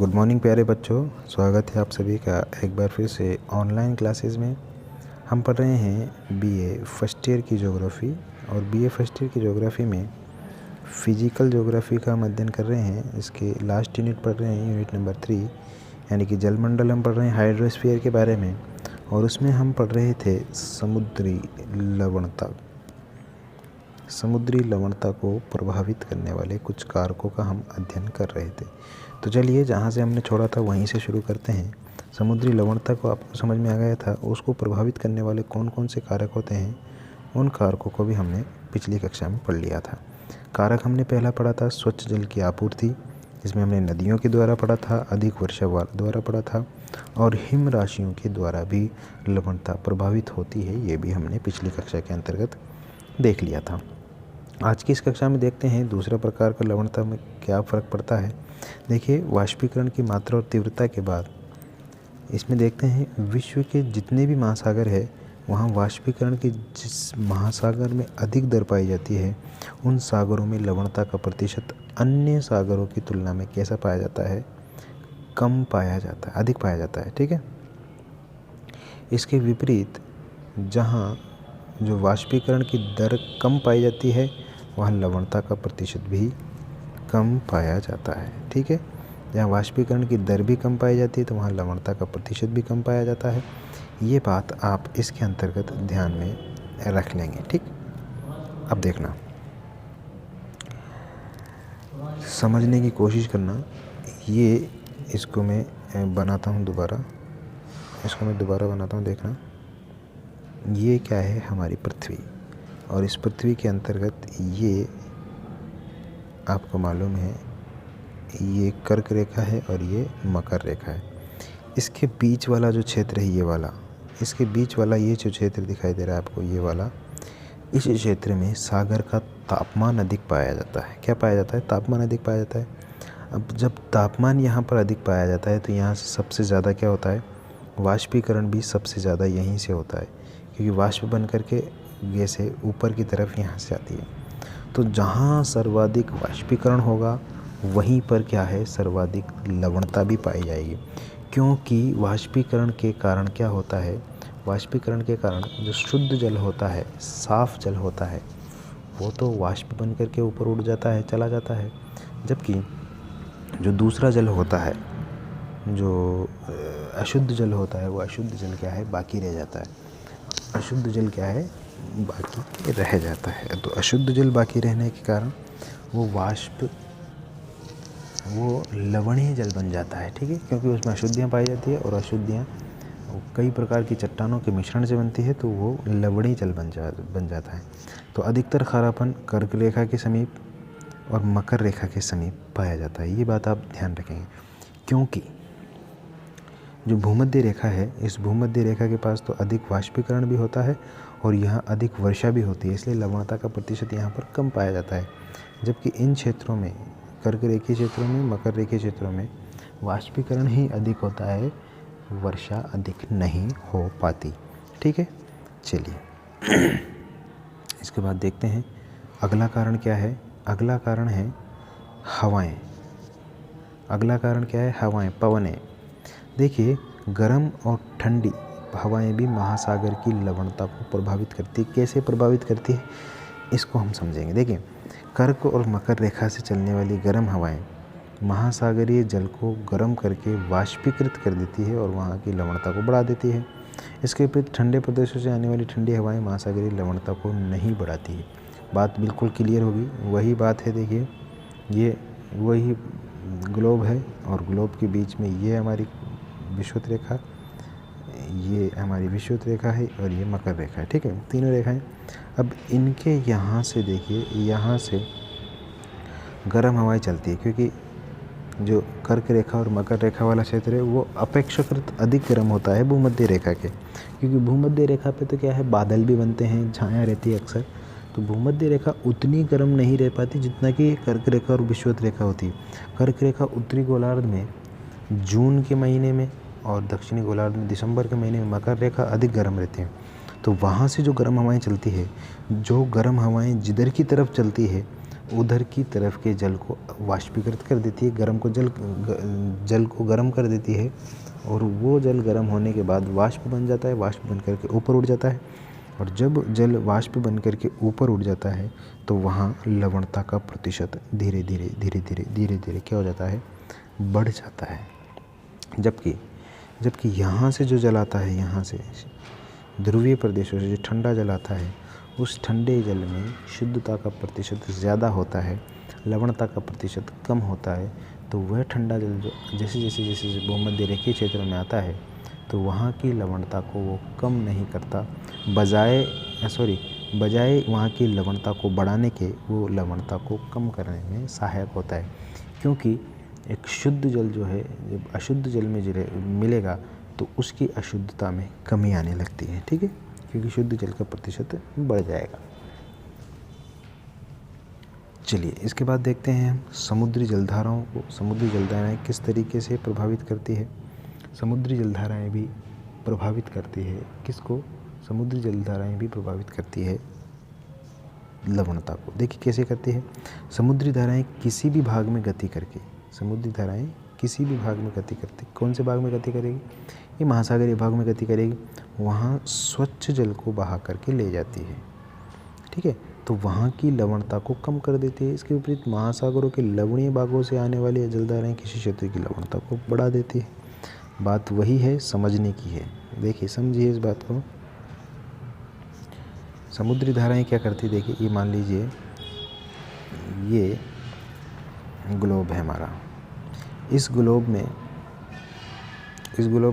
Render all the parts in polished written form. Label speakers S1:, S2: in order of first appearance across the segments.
S1: Good morning प्यारे बच्चों, स्वागत है आप सभी का एक बार फिर से ऑनलाइन क्लासेस में। हम पढ़ रहे हैं बीए फर्स्ट ईयर की ज्योग्राफ़ी और बीए फर्स्ट ईयर की ज्योग्राफ़ी में फिजिकल ज्योग्राफ़ी का हम अध्ययन कर रहे हैं। इसके लास्ट यूनिट पढ़ रहे हैं, यूनिट नंबर 3, यानी कि जलमंडल हम पढ़ रहे हैं हाइड्रोस्फीयर के बारे में। और उसमें हम पढ़ रहे थे समुद्री लवणता को प्रभावित करने वाले कुछ कारकों का हम अध्ययन कर रहे थे। तो चलिए, जहाँ से हमने छोड़ा था वहीं से शुरू करते हैं। समुद्री लवणता को आपको समझ में आ गया था, उसको प्रभावित करने वाले कौन कौन से कारक होते हैं, उन कारकों को भी हमने पिछली कक्षा में पढ़ लिया था। कारक हमने पहला पढ़ा था स्वच्छ जल की आपूर्ति, जिसमें हमने नदियों के द्वारा पढ़ा था, अधिक वर्षा द्वारा पढ़ा था, और हिम राशियों के द्वारा भी लवणता प्रभावित होती है। ये भी हमने पिछली कक्षा के अंतर्गत देख लिया था। आज की इस कक्षा में देखते हैं दूसरा प्रकार का लवणता में क्या फ़र्क पड़ता है। देखिए, वाष्पीकरण की मात्रा और तीव्रता के बाद इसमें देखते हैं विश्व के जितने भी महासागर है, वहाँ वाष्पीकरण की जिस महासागर में अधिक दर पाई जाती है, उन सागरों में लवणता का प्रतिशत अन्य सागरों की तुलना में कैसा पाया जाता है? कम पाया जाता है, अधिक पाया जाता है। ठीक है। इसके विपरीत जहाँ जो वाष्पीकरण की दर कम पाई जाती है, वहाँ लवणता का प्रतिशत भी कम पाया जाता है। ठीक है। जहाँ वाष्पीकरण की दर भी कम पाई जाती है, तो वहाँ लवणता का प्रतिशत भी कम पाया जाता है। ये बात आप इसके अंतर्गत ध्यान में रख लेंगे। ठीक। अब देखना, समझने की कोशिश करना। ये इसको मैं बनाता हूँ दोबारा, बनाता हूँ। देखना, ये क्या है? हमारी पृथ्वी। और इस पृथ्वी के अंतर्गत ये आपको मालूम है, ये कर्क रेखा है और ये मकर रेखा है। इसके बीच वाला जो क्षेत्र है, ये वाला, इसके बीच वाला ये जो क्षेत्र दिखाई दे रहा है आपको, ये वाला, इस क्षेत्र में सागर का तापमान अधिक पाया जाता है। क्या पाया जाता है? तापमान अधिक पाया जाता है। अब जब तापमान यहाँ पर अधिक पाया जाता है, तो यहाँ से सबसे ज़्यादा क्या होता है? वाष्पीकरण भी सबसे ज़्यादा यहीं से होता है, क्योंकि वाष्प बन करके गैसें ऊपर की तरफ यहाँ से आती है। तो जहाँ सर्वाधिक वाष्पीकरण होगा, वहीं पर क्या है? सर्वाधिक लवणता भी पाई जाएगी। क्योंकि वाष्पीकरण के कारण क्या होता है? वाष्पीकरण के कारण जो शुद्ध जल होता है, साफ जल होता है, वो तो वाष्प बन करके ऊपर उड़ जाता है, चला जाता है। जबकि जो दूसरा जल होता है, जो अशुद्ध जल होता है, वो अशुद्ध जल क्या है? बाकी रह जाता है। अशुद्ध जल क्या है? बाकी रह जाता है। तो अशुद्ध जल बाकी रहने के कारण वो लवणीय जल बन जाता है। ठीक है। क्योंकि उसमें अशुद्धियाँ पाई जाती है, और अशुद्धियाँ कई प्रकार की चट्टानों के मिश्रण से बनती है, तो वो लवणीय जल बन जाता है। तो अधिकतर खारापन कर्क रेखा के समीप और मकर रेखा के समीप पाया जाता है। ये बात आप ध्यान रखेंगे, क्योंकि जो भूमध्य रेखा है, इस भूमध्य रेखा के पास तो अधिक वाष्पीकरण भी होता है और यहाँ अधिक वर्षा भी होती है, इसलिए लवणता का प्रतिशत यहाँ पर कम पाया जाता है। जबकि इन क्षेत्रों में, कर्क रेखीय क्षेत्रों में, मकर रेखीय क्षेत्रों में वाष्पीकरण ही अधिक होता है, वर्षा अधिक नहीं हो पाती। ठीक है। चलिए, इसके बाद देखते हैं अगला कारण क्या है। अगला कारण है हवाएं। अगला कारण क्या है? हवाएं, पवनें। देखिए, गर्म और ठंडी हवाएं भी महासागर की लवणता को प्रभावित करती है। कैसे प्रभावित करती है, इसको हम समझेंगे। देखिए, कर्क और मकर रेखा से चलने वाली गर्म हवाएं महासागरीय जल को गर्म करके वाष्पीकृत कर देती है और वहाँ की लवणता को बढ़ा देती है। इसके विपरीत ठंडे प्रदेशों से आने वाली ठंडी हवाएं महासागरीय लवणता को नहीं बढ़ाती है। बात बिल्कुल क्लियर होगी। वही बात है। देखिए, ये वही ग्लोब है, और ग्लोब के बीच में ये हमारी विषुवत रेखा, ये हमारी विषुवत रेखा है, और ये मकर रेखा है। ठीक है, तीनों रेखाएं। अब इनके यहाँ से देखिए, यहाँ से गर्म हवाएं चलती है, क्योंकि जो कर्क रेखा और मकर रेखा वाला क्षेत्र है, वो अपेक्षाकृत अधिक गर्म होता है भूमध्य रेखा के। क्योंकि भूमध्य रेखा पे तो क्या है, बादल भी बनते हैं, छाया रहती है अक्सर। तो भूमध्य रेखा उतनी गर्म नहीं रह पाती जितना कि कर्क रेखा और विषुवत रेखा होती है। कर्क रेखा उत्तरी गोलार्ध में जून के महीने में और दक्षिणी गोलार्ध में दिसंबर के महीने में मकर रेखा अधिक गर्म रहती है। तो वहाँ से जो गर्म हवाएं चलती है, जो गर्म हवाएं जिधर की तरफ चलती है, उधर की तरफ के जल को वाष्पीकृत कर देती है, जल को गर्म कर देती है, और वो जल गर्म होने के बाद वाष्प बन जाता है, वाष्प बन करके ऊपर उड़ जाता है। और जब जल वाष्प बन करके ऊपर उड़ जाता है तो वहाँ लवणता का प्रतिशत धीरे धीरे क्या हो जाता है, बढ़ जाता है। जबकि यहाँ से जो जल आता है, यहाँ से ध्रुवीय प्रदेशों से जो ठंडा जल आता है, उस ठंडे जल में शुद्धता का प्रतिशत ज़्यादा होता है, लवणता का प्रतिशत कम होता है। तो वह ठंडा जल जो जैसे जैसे भूमध्य रेखीय क्षेत्र में आता है तो वहाँ की लवणता को वो कम नहीं करता, बजाय वहाँ की लवणता को बढ़ाने के वो लवणता को कम करने में सहायक होता है। क्योंकि एक शुद्ध जल जो है जब अशुद्ध जल में मिलेगा तो उसकी अशुद्धता में कमी आने लगती है, ठीक है, क्योंकि शुद्ध जल का प्रतिशत बढ़ जाएगा। चलिए इसके बाद देखते हैं हम समुद्री जलधाराओं को। समुद्री जलधाराएँ किस तरीके से प्रभावित करती है। समुद्री जलधाराएँ भी प्रभावित करती है किसको, समुद्री जलधाराएँ भी प्रभावित करती है लवणता को। देखिए कैसे करती है। समुद्री धाराएँ किसी भी भाग में गति करके, समुद्री धाराएँ किसी भी भाग में गति करती, कौन से भाग में गति करेगी, ये महासागरीय भाग में गति करेगी, वहाँ स्वच्छ जल को बहा करके ले जाती है, ठीक है, तो वहाँ की लवणता को कम कर देती है। इसके विपरीत महासागरों के लवणीय भागों से आने वाली जलधाराएँ किसी क्षेत्र की लवणता को बढ़ा देती है। बात वही है, समझने की है। देखिए समझिए इस बात को। समुद्री धाराएँ क्या करती, देखिए ये मान लीजिए ये ग्लोब है हमारा। इस ग्लोब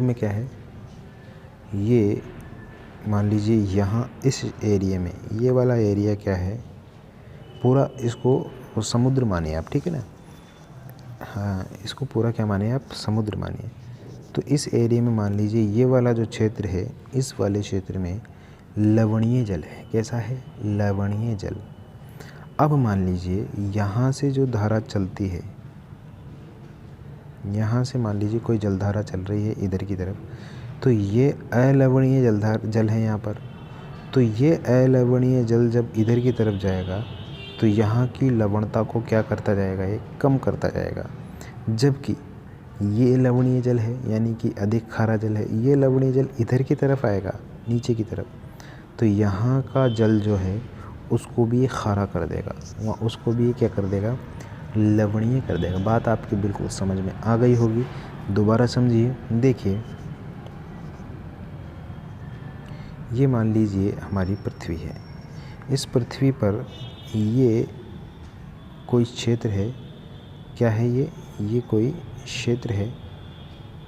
S1: में क्या है, ये मान लीजिए यहाँ इस एरिया में, ये वाला एरिया क्या है पूरा, इसको समुद्र मानिए आप, ठीक है ना, हाँ इसको पूरा क्या मानिए आप, समुद्र मानिए। तो इस एरिया में मान लीजिए ये वाला जो क्षेत्र है, इस वाले क्षेत्र में लवणीय जल है। कैसा है, लवणीय जल। अब मान लीजिए यहाँ से जो धारा चलती है, यहाँ से मान लीजिए कोई जलधारा चल रही है इधर की तरफ, तो ये अलवणीय जल है यहाँ पर। तो ये अलवणीय जल जब इधर की तरफ जाएगा तो यहाँ की लवणता को क्या करता जाएगा, ये कम करता जाएगा। जबकि ये लवणीय जल है, यानी कि अधिक खारा जल है, ये लवणीय जल इधर की तरफ आएगा, नीचे की तरफ, तो यहाँ का जल जो है उसको भी खारा कर देगा, वहाँ उसको भी क्या कर देगा, लवणीय कर देगा। बात आपकी बिल्कुल समझ में आ गई होगी, दोबारा समझिए। देखिए ये मान लीजिए हमारी पृथ्वी है, इस पृथ्वी पर ये कोई क्षेत्र है, क्या है ये कोई क्षेत्र है,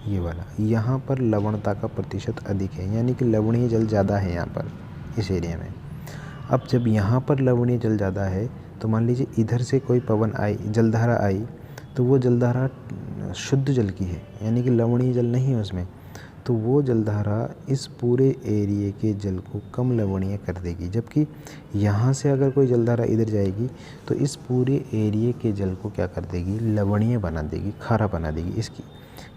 S1: ये वाला, यहाँ पर लवणता का प्रतिशत अधिक है, यानी कि लवणीय जल ज़्यादा है यहाँ पर इस एरिया में। अब जब यहाँ पर लवणीय जल ज़्यादा है तो मान लीजिए इधर से कोई जलधारा आई, तो वो जलधारा शुद्ध जल की है, यानी कि लवणीय जल नहीं है उसमें, तो वो जलधारा इस पूरे एरिया के जल को कम लवणीय कर देगी। जबकि यहाँ से अगर कोई जलधारा इधर जाएगी तो इस पूरे एरिया के जल को क्या कर देगी, लवणीय बना देगी, खारा बना देगी इसकी।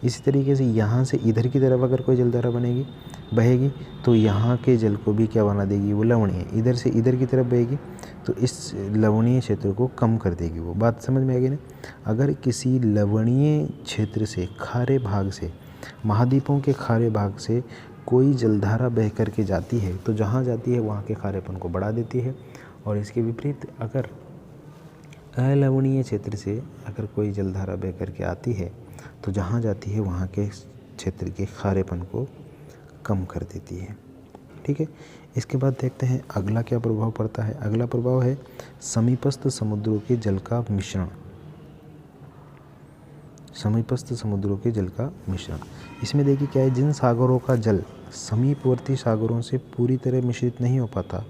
S1: इसी तरीके से यहाँ से इधर की तरफ अगर कोई जलधारा बहेगी तो यहाँ के जल को भी क्या बना देगी, वो लवणीय। इधर से इधर की तरफ बहेगी तो इस लवणीय क्षेत्र को कम कर देगी। वो बात समझ में आ गई ना। अगर किसी लवणीय क्षेत्र से, खारे भाग से, महाद्वीपों के खारे भाग से कोई जलधारा बह कर के जाती है तो जहाँ जाती है वहाँ के खारेपन को बढ़ा देती है। और इसके विपरीत अगर अलवणीय क्षेत्र से अगर कोई जलधारा बह कर के आती है तो जहाँ जाती है वहाँ के क्षेत्र के खारेपन को कम कर देती है, ठीक है। इसके बाद देखते हैं अगला क्या प्रभाव पड़ता है। अगला प्रभाव है समीपस्थ समुद्रों के जल का मिश्रण। समीपस्थ समुद्रों के जल का मिश्रण, इसमें देखिए क्या है, जिन सागरों का जल समीपवर्ती सागरों से पूरी तरह मिश्रित नहीं हो पाता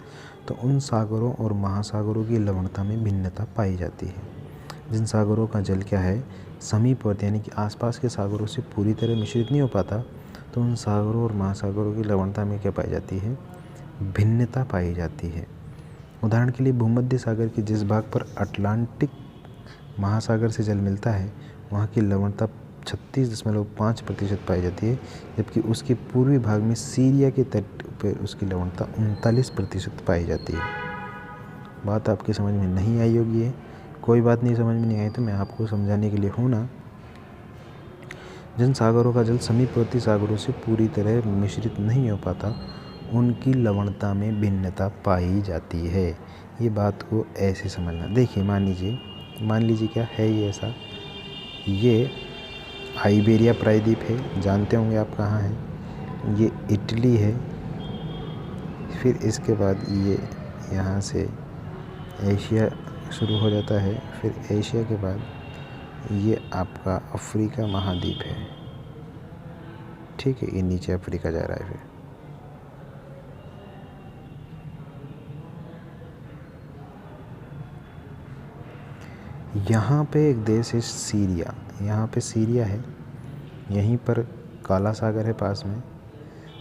S1: तो उन सागरों और महासागरों की लवणता में भिन्नता पाई जाती है। जिन सागरों का जल क्या है, समीपवर्ती यानी कि आसपास के सागरों से पूरी तरह मिश्रित नहीं हो पाता तो उन सागरों और महासागरों की लवणता में क्या पाई जाती है, भिन्नता पाई जाती है। उदाहरण के लिए भूमध्य सागर के जिस भाग पर अटलांटिक महासागर से जल मिलता है वहाँ की लवणता 36.5% पाई जाती है, जबकि उसके पूर्वी भाग में सीरिया के तट पर उसकी लवणता 39% पाई जाती है। बात आपकी समझ में नहीं आई होगी है, कोई बात नहीं समझ में नहीं आई तो मैं आपको समझाने के लिए हूँ ना। जिन सागरों का जल समीपवर्ती सागरों से पूरी तरह मिश्रित नहीं हो पाता, उनकी लवणता में भिन्नता पाई जाती है। ये बात को ऐसे समझना। देखिए मान लीजिए क्या है ये ऐसा, ये आइबेरिया प्रायद्वीप है, जानते होंगे आप कहाँ है। ये इटली है, फिर इसके बाद ये यहाँ से एशिया शुरू हो जाता है, फिर एशिया के बाद ये आपका अफ्रीका महाद्वीप है, ठीक है। ये नीचे अफ्रीका जा रहा है। फिर यहाँ पे एक देश है सीरिया, यहाँ पे सीरिया है, यहीं पर काला सागर है पास में।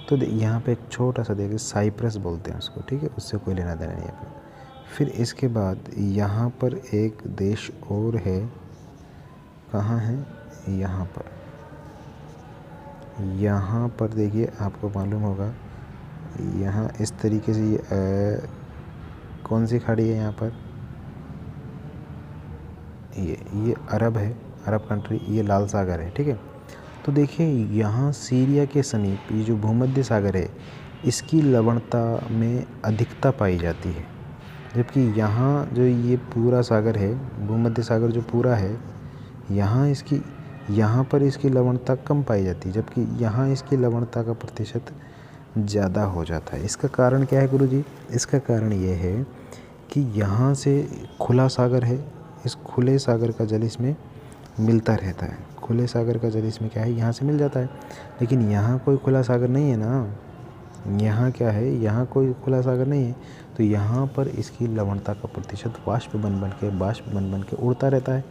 S1: तो यहाँ पे एक छोटा सा देखिए साइप्रस बोलते हैं उसको, ठीक है, उससे कोई लेना देना नहीं है। फिर इसके बाद यहाँ पर एक देश और है, कहाँ है, यहाँ पर देखिए आपको मालूम होगा, यहाँ इस तरीके से ये कौन सी खाड़ी है यहाँ पर, ये अरब है, अरब कंट्री, ये लाल सागर है, ठीक है। तो देखिए यहाँ सीरिया के समीप ये जो भूमध्य सागर है, इसकी लवणता में अधिकता पाई जाती है, जबकि यहाँ जो ये पूरा सागर है, भूमध्य सागर जो पूरा है, यहाँ पर इसकी लवणता कम पाई जाती है, जबकि यहाँ इसकी लवणता का प्रतिशत ज़्यादा हो जाता है। इसका कारण क्या है गुरुजी? इसका कारण ये है कि यहाँ से खुला सागर है, इस खुले सागर का जल इसमें मिलता रहता है। खुले सागर का जल इसमें क्या है, यहाँ से मिल जाता है, लेकिन यहाँ कोई खुला सागर नहीं है ना। यहाँ क्या है, यहाँ कोई खुला सागर नहीं है, तो यहाँ पर इसकी लवणता का प्रतिशत बाष्प बन के उड़ता रहता है,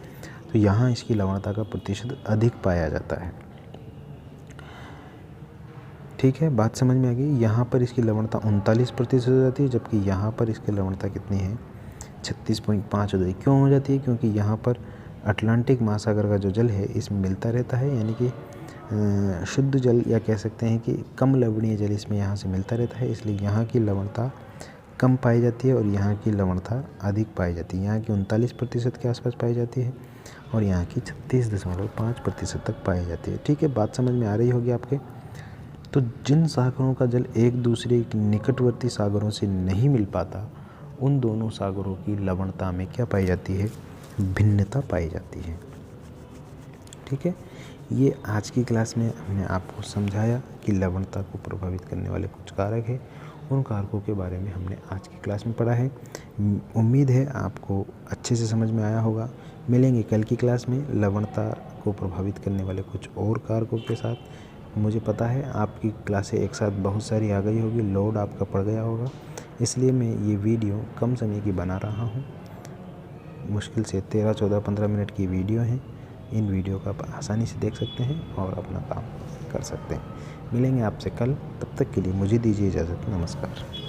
S1: तो यहाँ इसकी लवणता का प्रतिशत अधिक पाया जाता है। ठीक है, बात समझ में आ गई। यहाँ पर इसकी लवणता 39% हो जाती है, जबकि यहाँ पर इसकी लवणता कितनी है, 36.5 हो जाती है। क्यों हो जाती है? क्योंकि यहाँ पर अटलांटिक महासागर का जो जल है इसमें मिलता रहता है, यानी कि शुद्ध जल, या कह सकते हैं कि कम लवणीय जल इसमें यहाँ से मिलता रहता है, इसलिए यहाँ की लवणता कम पाई जाती है और यहाँ की लवणता अधिक पाई जाती है। यहाँ की 39% के आसपास पाई जाती है और यहाँ की 36.5% तक पाई जाती है। ठीक है, बात समझ में आ रही होगी आपके। तो जिन सागरों का जल एक दूसरे के निकटवर्ती सागरों से नहीं मिल पाता, उन दोनों सागरों की लवणता में क्या पाई जाती है, भिन्नता पाई जाती है। ठीक है, ये आज की क्लास में हमने आपको समझाया कि लवणता को प्रभावित करने वाले कुछ कारक हैं। उन कारकों के बारे में हमने आज की क्लास में पढ़ा है। उम्मीद है आपको अच्छे से समझ में आया होगा। मिलेंगे कल की क्लास में लवणता को प्रभावित करने वाले कुछ और कारकों के साथ। मुझे पता है आपकी क्लासें एक साथ बहुत सारी आ गई होगी, लोड आपका पड़ गया होगा, इसलिए मैं ये वीडियो कम समय की बना रहा हूँ। मुश्किल से 13, 14, 15 मिनट की वीडियो हैं। इन वीडियो को आप आसानी से देख सकते हैं और अपना काम कर सकते हैं। मिलेंगे आपसे कल, तब तक के लिए मुझे दीजिए इजाज़त। नमस्कार।